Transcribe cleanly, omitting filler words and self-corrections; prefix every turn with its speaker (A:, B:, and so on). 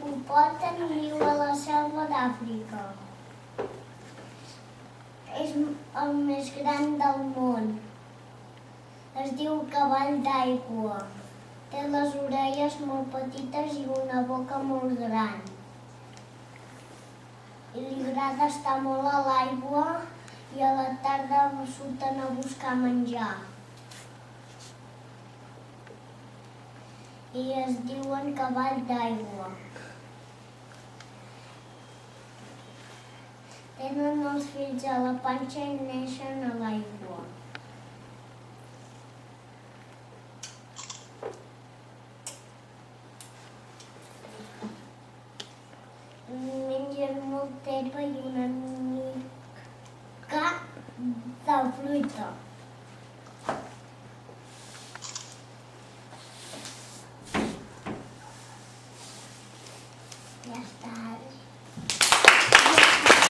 A: hipopòtam viu a la selva d'Àfrica. És el més gran del món. Es diu cavall d'aigua. Té les orelles molt petites i una boca molt gran. I li agrada estar molt a l'aigua i a la tarda surten a buscar menjar. I es diuen cavall d'aigua. Tenen els fills a la panxa i neixen a l'aigua. Mengen molta herba i una mica de fruita. Ja està.